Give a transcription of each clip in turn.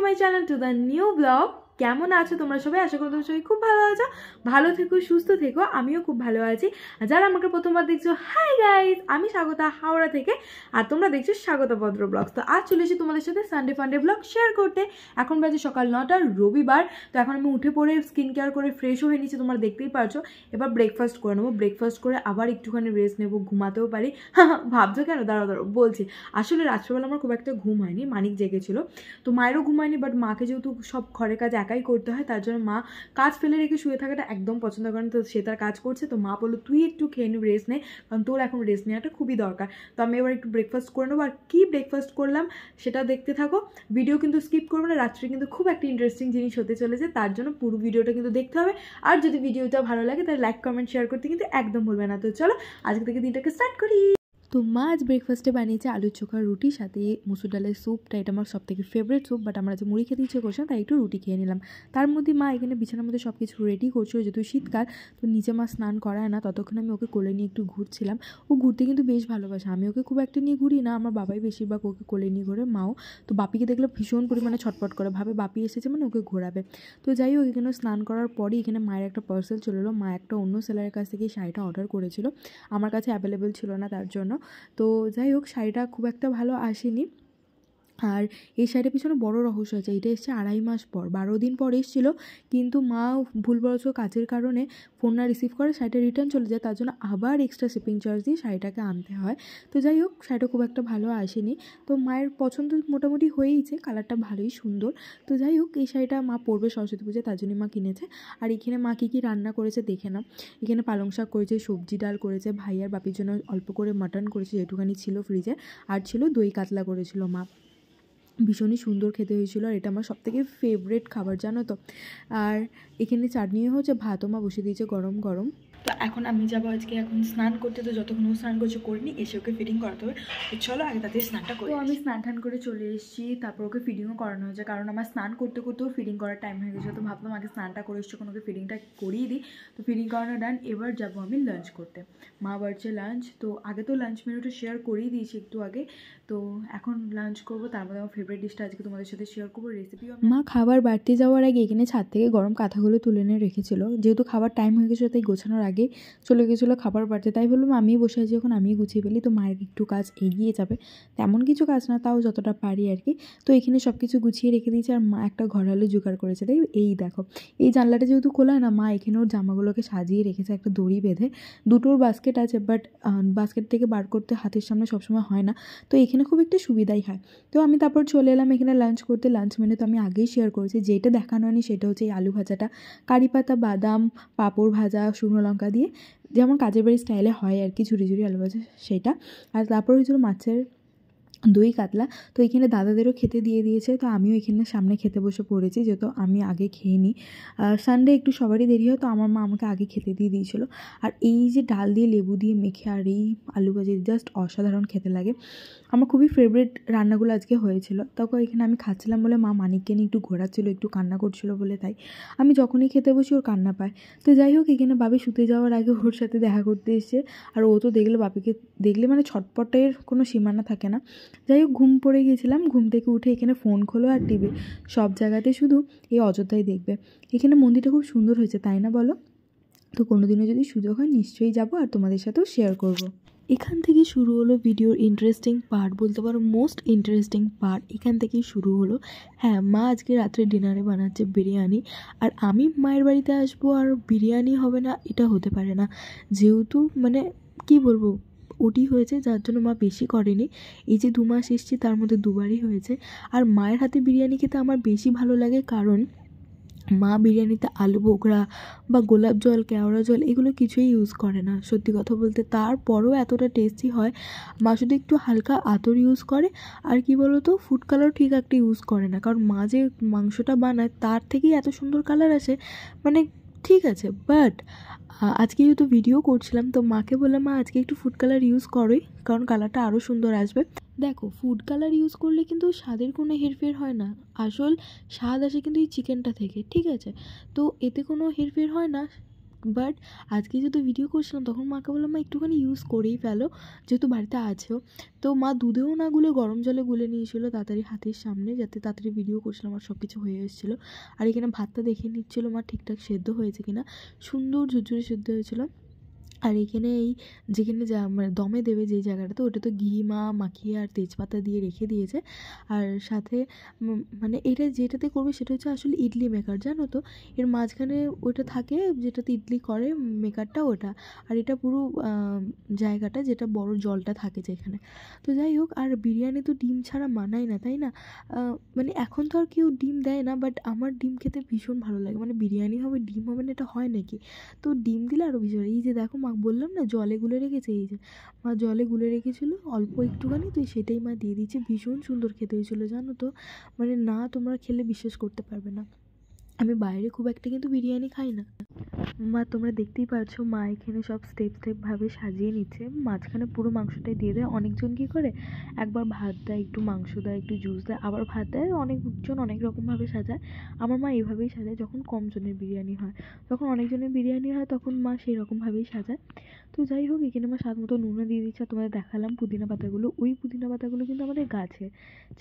My channel to the new blog. কেমন আছো তোমরা সবাই? আশা করি তোমরা সবাই খুব ভালো আছো, ভালো থেকো, সুস্থ থেকো। আমিও খুব ভালো আছি। আর যারা আমাকে প্রথমবার দেখছো, হাই গাইজ, আমি স্বাগতা হাওড়া থেকে, আর তোমরা দেখছো স্বাগতা ভদ্র ব্লগস। তো আজ চলে এসেছি তোমাদের সাথে সানডে ফান্ডে ব্লগ শেয়ার করতে। এখন বাজে সকাল 9টা, রবিবার। তো এখন আমি উঠে পড়ে স্কিন কেয়ার করে ফ্রেশ হয়ে নিচ্ছি, তোমরা দেখতেই পারছো। এবার ব্রেকফাস্ট করে নেবো, ব্রেকফাস্ট করে আবার একটুখানি রেস্ট নেবো, ঘুমাতেও পারি। ভাবছো কেন? দাঁড়াও বলছি। আসলে রাত্রেবেলা আমার খুব একটা ঘুম হয়নি, মানিক জেগেছিল, তো মায়েরও ঘুম হয়নি। বাট মাকে যেহেতু সব ঘরের কাজ একাই করতে হয়, তার জন্য মা কাজ ফেলে রেখে শুয়ে থাকাটা একদম পছন্দ করেন। তো সে তার কাজ করছে, তো মা বললো তুই একটু খেয়ে নিবি, রেস্ট নে, কারণ তোর এখন রেস্ট নেওয়াটা খুবই দরকার। তো আমি এবার একটু ব্রেকফাস্ট করে নেবো। আর কী ব্রেকফাস্ট করলাম সেটা দেখতে থাকো, ভিডিও কিন্তু স্কিপ করবে না। রাত্রে কিন্তু খুব একটা ইন্টারেস্টিং জিনিস হতে চলেছে, তার জন্য পুরো ভিডিওটা কিন্তু দেখতে হবে। আর যদি ভিডিওটা ভালো লাগে তাহলে লাইক কমেন্ট শেয়ার করতে কিন্তু একদম ভুলবে না। তো চলো আজকে থেকে দিনটাকে স্টার্ট করি। তো মা আজ ব্রেকফাস্টে বানিয়েছে আলুর চোখা, রুটির সাথে মুসুর ডালের স্যুপটা। এটা আমার সব থেকে ফেভারিট স্যুপ, বাট আমরা যে মুড়ি খেতে ইচ্ছে করছে না, তাই একটু রুটি খেয়ে নিলাম। তার মধ্যে মা এখানে বিছানার মধ্যে সব কিছু রেডি করছিল, যেহেতু শীতকাল, তো নিচে মা স্নান করায় না। ততক্ষণ আমি ওকে কোলে নিয়ে একটু ঘুরছিলাম। ও ঘুরতে কিন্তু বেশ ভালোবাসে, আমি ওকে খুব একটা নিয়ে ঘুরি না, আমার বাবাই বেশিরভাগ ওকে কোলে নিয়ে ঘোরে, মাও। তো বাপিকে দেখলে ভীষণ পরিমাণে ছটপট করে, ভাবে বাপি এসেছে মানে ওকে ঘোরাবে। তো যাই হোক, এখানে স্নান করার পরই এখানে মায়ের একটা পার্সেল চলে এলো। মা একটা অন্য সেলারের কাছ থেকে শাড়িটা অর্ডার করেছিল, আমার কাছে অ্যাভেলেবেল ছিল না তার জন্য। তো যাই হোক, শাড়িটা খুব একটা ভালো আসেনি। আর এই শাড়িটার পিছনে বড় রহস্য আছে। এটা এসছে 2.5 মাস পর, 12 দিন পর এসেছিলো, কিন্তু মা ভুলবশত কাজের কারণে ফোন না রিসিভ করে শাড়িটা রিটার্ন চলে যায়, তার জন্য আবার এক্সট্রা শিপিং চার্জ দিয়ে শাড়িটাকে আনতে হয়। তো যাই হোক, শাড়িটা খুব একটা ভালো আসেনি। তো মায়ের পছন্দ মোটামুটি হয়েইছে, কালারটা ভালোই সুন্দর। তো যাই হোক, এই শাড়িটা মা পরবে সরস্বতী পুজোয়, তার জন্য মা কিনেছে। আর এখানে মা কী রান্না করেছে দেখে নাও। এখানে পালং শাক করেছে, সবজি ডাল করেছে, ভাই আর বাপির জন্য অল্প করে মাটন করেছে যেটুখানি ছিল ফ্রিজে, আর ছিল দই কাতলা করেছিল মা। ভীষণই সুন্দর খেতে হয়েছিল, আর এটা আমার সবথেকে ফেভারিট খাবার, জানো তো। আর এখানে চাটনিও হচ্ছে, ভাতও মা বসে দিয়েছে গরম গরম। তো এখন আমি যাবো আজকে এখন স্নান করতে। তো যতক্ষণ ও স্নান করছে করিনি, এসে ওকে ফিটিং করাতে হবে। তো চলো আগে তাতে স্নানটা করি। তো আমি স্নান টান করে চলে এসেছি, তারপর ওকে ফিডিংও করানো হয়েছে, কারণ আমার স্নান করতে করতেও ফিডিং করার টাইম হয়ে গেছিলো। তো ভাবলাম আগে স্নানটা করে এসছি, ওকে ফিডিংটা করিয়ে দিই। তো ফিডিং করানো ডান, এবার যাবো আমি লাঞ্চ করতে। মা বাড়ছে লাঞ্চ, তো আগে তো লাঞ্চ মেনুটা শেয়ার করেই দিয়েছি একটু আগে। তো এখন লাঞ্চ করবো, তার মধ্যে আমার ফেভারিট ডিশটা আজকে তোমাদের সাথে শেয়ার করবো, রেসিপিও। মা খাবার বাড়তে যাওয়ার আগে এখানে ছাদ থেকে গরম কাঁথাগুলো তুলে এনে রেখেছিল, যেহেতু খাবার টাইম হয়ে গেছিলো তাই গোছানোর আগে চলে গেছিলো খাবার বাড়তে। তাই বললাম আমিই বসে আছি, এখন আমিই গুছিয়ে ফেলি, তো মায়ের একটু কাজ এগিয়ে যাবে। তেমন কিছু কাজ না, তাও যতটা পারি আর কি। তো এখানে সব কিছু গুছিয়ে রেখে দিয়েছি, আর মা একটা ঘরালো জোগাড় করেছে। তাই এই দেখো, এই জানলাটা যেহেতু খোলা হয় না, মা এখানে ওর জামাগুলোকে সাজিয়ে রেখেছে একটা দড়ি বেঁধে। দুটোর বাস্কেট আছে, বাট বাস্কেট থেকে বার করতে হাতের সামনে সবসময় হয় না, তো এখানে খুব একটা সুবিধাই হয়। তো আমি তারপর চলে এলাম এখানে লাঞ্চ করতে। লাঞ্চ মেনু তো আমি আগেই শেয়ার করেছি, যেটা দেখানো হয়নি সেটা হচ্ছে এই আলু ভাজাটা, কারি পাতা, বাদাম, পাঁপড় ভাজা, শুকনো লঙ্কা দিয়ে, যেমন কাজের বাড়ির স্টাইলে হয় আর কি, ঝুরি ঝুরি আলু ভাজা সেটা। আর তারপর হয়েছিল মাছের দই কাতলা। তো এখানে দাদাদেরও খেতে দিয়ে দিয়েছে, তো আমিও এখানে সামনে খেতে বসে পড়েছি, যেহেতু আমি আগে খেয়ে নিই। সানডে একটু সবারই দেরি হয়, তো আমার মা আমাকে আগে খেতে দিয়ে দিয়েছিলো। আর এই যে ডাল দিয়ে লেবু দিয়ে মেখে আর এই আলু ভাজি, জাস্ট অসাধারণ খেতে লাগে। আমার খুবই ফেভারিট রান্নাগুলো আজকে হয়েছিল। তখন এখানে আমি খাচ্ছিলাম বলে মা মানিককে নিয়ে একটু ঘোরাচ্ছিলো, একটু কান্না করছিল বলে, তাই আমি যখনই খেতে বসি ওর কান্না পায়। তো যাই হোক, এখানে বাবি শুতে যাওয়ার আগে ওর সাথে দেখা করতে এসছে, আর ও তো দেখলে বাপিকে দেখলে মানে ছটপটের কোনো সীমানা থাকে না। যাই হোক, ঘুম পড়ে গিয়েছিলাম, ঘুম থেকে উঠে এখানে ফোন খোলো আর টিভি, সব জায়গাতে শুধু এই অযোধ্যায় দেখবে। এখানে মন্দিরটা খুব সুন্দর হয়েছে, তাই না বলো? তো কোনোদিনও যদি সুযোগ হয় নিশ্চয়ই যাবো, আর তোমাদের সাথেও শেয়ার করব। এখান থেকে শুরু হলো ভিডিওর ইন্টারেস্টিং পার্ট, বলতে পারো মোস্ট ইন্টারেস্টিং পার্ট এখান থেকেই শুরু হলো। হ্যাঁ, মা আজকে রাত্রে ডিনারে বানাচ্ছে বিরিয়ানি, আর আমি মায়ের বাড়িতে আসবো আর বিরিয়ানি হবে না, এটা হতে পারে না। যেহেতু মানে কি বলবো, ওটি হয়েছে, যার জন্য মা বেশি করেনি। এই যে 2 মাস এসছি তার মধ্যে 2বারই হয়েছে। আর মায়ের হাতে বিরিয়ানি খেতে আমার বেশি ভালো লাগে, কারণ মা বিরিয়ানিতে আলু বোখরা বা গোলাপ জল, কেওড়া জল এগুলো কিছুই ইউজ করে না সত্যি কথা বলতে, তারপরেও এতটা টেস্টি হয়। মা শুধু একটু হালকা আতর ইউজ করে, আর কি বলো তো, ফুড কালার ঠিক একটা ইউজ করে না, কারণ মা যে মাংসটা বানায় তার থেকেই এত সুন্দর কালার আসে, মানে ঠিক আছে। বাট আজকে যেহেতু ভিডিও করছিলাম, তো মাকে বললাম মা আজকে একটু ফুড কালার ইউজ করোই, কারণ কালারটা আরও সুন্দর আসবে। দেখো, ফুড কালার ইউজ করলে কিন্তু স্বাদের কোনো হেরফের হয় না, আসল স্বাদ আসে কিন্তু এই চিকেনটা থেকে, ঠিক আছে? তো এতে কোনো হেরফের হয় না, বাট আজকে যেহেতু ভিডিও করছিলাম তখন মাকে বললাম মা একটুখানি ইউজ করেই ফেলো, যেহেতু বাড়িতে আছেও। তো মা দুধেও না গুলে গরম জলে গুলে নিয়েছিল তাড়াতাড়ি হাতের সামনে, যাতে তাড়াতাড়ি ভিডিও করছিলাম আর সব কিছু হয়ে এসেছিলো। আর এখানে ভাতটা দেখে নিচ্ছিলো মা ঠিকঠাক সেদ্ধ হয়েছে কিনা, সুন্দর ঝুরঝুরে সেদ্ধ হয়েছিল। আর এখানে এই যেখানে মানে দমে দেবে যেই জায়গাটাতে, ওটা তো ঘি মা মাখিয়ে আর তেজপাতা দিয়ে রেখে দিয়েছে। আর সাথে মানে এটা যেটাতে করবে সেটা হচ্ছে আসলে ইডলি মেকার, জানো তো, এর মাঝখানে ওটা থাকে যেটাতে ইডলি করে মেকারটা ওটা, আর এটা পুরো জায়গাটা যেটা বড় জলটা থাকে যেখানে। তো যাই হোক, আর বিরিয়ানি তো ডিম ছাড়া মানায় না, তাই না? মানে এখন তো আর কেউ ডিম দেয় না, বাট আমার ডিম খেতে ভীষণ ভালো লাগে। মানে বিরিয়ানি হবে ডিম হবে না, এটা হয় নাকি? তো ডিম দিলে আরও ভীষণ। এই যে দেখো মা বললাম না জলে গুলে রেখেছে, এই যে মা জলে গুলে রেখেছিলো অল্প একটুখানি, তো সেটাই মা দিয়ে দিচ্ছে। ভীষণ সুন্দর খেতে হয়েছিলো জানো তো, মানে না তোমরা খেলে বিশ্বাস করতে পারবে না। আমি বাইরে খুব একটা কিন্তু বিরিয়ানি খাই না। মা তোমরা দেখতেই পাচ্ছো মা এখানে সব স্টেপভাবে সাজিয়ে নিচ্ছে। মাঝখানে পুরো মাংসটাই দিয়ে দেয়। অনেকজন কী করে একবার ভাত দেয়, একটু মাংস দেয়, একটু জুস দেয়, আবার ভাত দেয়। অনেকজন অনেক রকমভাবে সাজায়। আমার মা এইভাবেই সাজায়। যখন কম জনের বিরিয়ানি হয়, যখন অনেকজনের বিরিয়ানি হয় তখন মা সেই রকমভাবেই সাজায়। তো যাই হোক, এখানে মা স্বাদ মতো নুনও দিয়ে দিচ্ছে। আর তোমাদের দেখালাম পুদিনা পাতাগুলো, ওই পুদিনা পাতাগুলো কিন্তু আমাদের গাছে,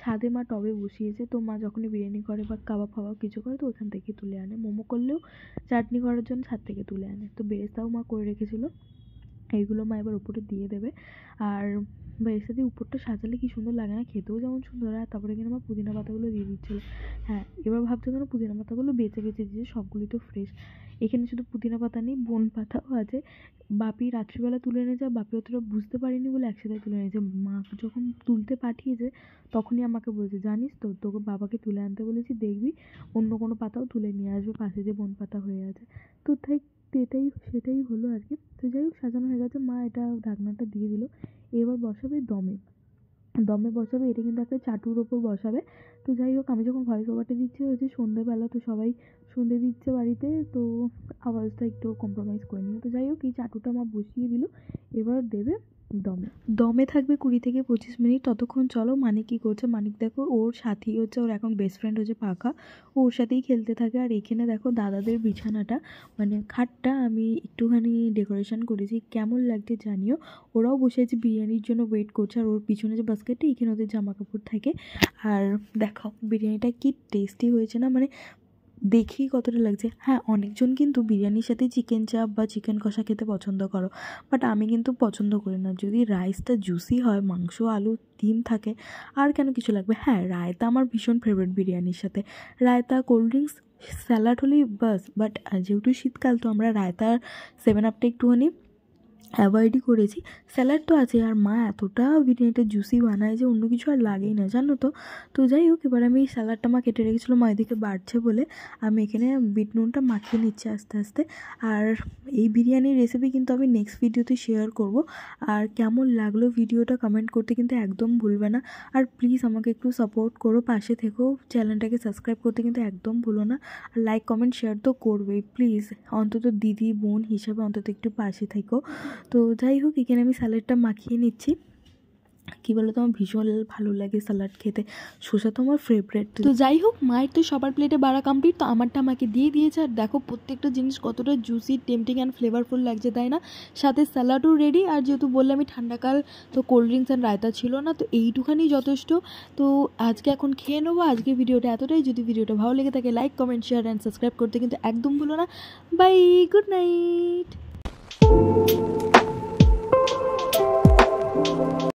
ছাদে মা টবে বসিয়েছে। তো মা যখনই বিরিয়ানি করে বা কাবাব ফাবাব কিছু করে তো ওখান থেকে তুলে আনে। মোমো করলেও চাটনি করার জন্য ছাদ থেকে তুলে আনে। তো বেরেস্তাও মা করে রেখেছিলো, এইগুলো মা এবার উপরে দিয়ে দেবে। আর বেরেস্তা দিয়ে উপরটা সাজালে কি সুন্দর লাগে না, খেতেও যেমন সুন্দর। আর তারপরে এখানে মা পুদিনা পাতাগুলো দিয়ে দিচ্ছিলো। হ্যাঁ, এবার ভাবছো কেন পুদিনা পাতাগুলো বেঁচে দিয়েছে, সবগুলোই তো ফ্রেশ। এখানে শুধু পুদিনা পাতা নেই, বন পাতাও আছে। বাপি রাত্রিবেলা তুলে এনেছে, বাপি অতটা বুঝতে পারিনি বলে একসাথে তুলে এনেছে। মা যখন তুলতে পাঠিয়েছে তখনই আমাকে বলছে, জানিস তো তোকে বাবাকে তুলে আনতে বলেছি, দেখবি অন্য কোনো পাতাও তুলে নিয়ে আসবে, পাশে যে বন পাতা হয়ে আছে। তো তাই সেটাই হলো আর কি। তো যাই হোক, সাজানো হয়ে গেছে। মা এটা ঢাকনাটা দিয়ে দিল। এবার বসাবে দমে বসাবে। এটা কিন্তু একটা চাটুর ওপর বসাবে। তো যাই হোক, আমি যখন ভয়েস ওভারটা দিচ্ছি হচ্ছে সন্ধ্যেবেলা, তো সবাই সন্ধ্যে দিচ্ছে বাড়িতে, তো আওয়াজটা একটু কম্প্রোমাইজ করে নিও। তো যাই হোক, এই চাটুটা মা বসিয়ে দিল। এবার দেবে দমে থাকবে 20 থেকে 25 মিনিট। ততক্ষণ চলো মানিক কী করছে। মানিক দেখো ওর সাথী হচ্ছে, ওর এখন বেস্ট ফ্রেন্ড হচ্ছে পাখা, ওর সাথেই খেলতে থাকে। আর এখানে দেখো দাদাদের বিছানাটা, মানে খাটটা আমি একটুখানি ডেকোরেশন করেছি, কেমন লাগছে জানিও। ওরাও বসে আছে বিরিয়ানির জন্য ওয়েট করছে। আর ওর পিছনে যে বাস্কেটটা, এখানে ওদের জামা কাপড় থাকে। আর দেখো বিরিয়ানিটা কি টেস্টি হয়েছে না, মানে দেখেই কতটা লাগছে। হ্যাঁ, অনেকজন কিন্তু বিরিয়ানির সাথে চিকেন চাপ বা চিকেন কষা খেতে পছন্দ করো, বাট আমি কিন্তু পছন্দ করি না। যদি রাইসটা জুসি হয়, মাংস আলু ডিম থাকে, আর কেন কিছু লাগবে। হ্যাঁ, রায়তা আমার ভীষণ ফেভারিট বিরিয়ানির সাথে। রায়তা, কোল্ড ড্রিঙ্কস, স্যালাড হলেই বাস। বাট যেহেতু শীতকাল, তো আমরা রায়তার 7 আপটা একটুখানি অ্যাভয়েডই করেছি। স্যালাড তো আছে, আর মা এতটা বিরিয়ানিটা জুসি বানায় যে অন্য কিছু আর লাগেই না, জানো তো। তো যাই হোক, এবার আমি এই স্যালাডটা মা কেটে রেখেছিলো, মা এদিকে বাড়ছে বলে আমি এখানে বিট নুনটা মাখিয়ে নিচ্ছি আস্তে আস্তে। আর এই বিরিয়ানির রেসিপি কিন্তু আমি নেক্সট ভিডিওতে শেয়ার করব। আর কেমন লাগলো ভিডিওটা কমেন্ট করতে কিন্তু একদম ভুলবে না। আর প্লিজ আমাকে একটু সাপোর্ট করো, পাশে থেকেও, চ্যানেলটাকে সাবস্ক্রাইব করতে কিন্তু একদম ভুলো না। আর লাইক কমেন্ট শেয়ার তো করবেই প্লিজ, অন্তত দিদি বোন হিসাবে অন্তত একটু পাশে থেকো। তো যাই হোক, এখানে আমি স্যালাডটা মাখিয়ে নিচ্ছি। কী বলো তো, আমার ভীষণ ভালো লাগে স্যালাড খেতে, শসা তো আমার ফেভারিট। তো যাই হোক, মায়ের তো সবার প্লেটে বাড়া কমপ্লিট, তো আমারটা আমাকে দিয়ে দিয়েছে। আর দেখো প্রত্যেকটা জিনিস কতটা জুসি, টেম্পটিং অ্যান্ড ফ্লেভারফুল লাগছে, তাই না? সাথে স্যালাডও রেডি। আর যেহেতু বললাম আমি ঠান্ডাকাল, তো কোল্ড ড্রিঙ্কস অ্যান্ড রায়তা ছিল না, তো এইটুখানি যথেষ্ট। তো আজকে এখন খেয়ে নেবো। আজকে ভিডিওটা এতটাই। যদি ভিডিওটা ভালো লেগে থাকে like comment share and subscribe করতে কিন্তু একদম ভুলো না। Bye, good night.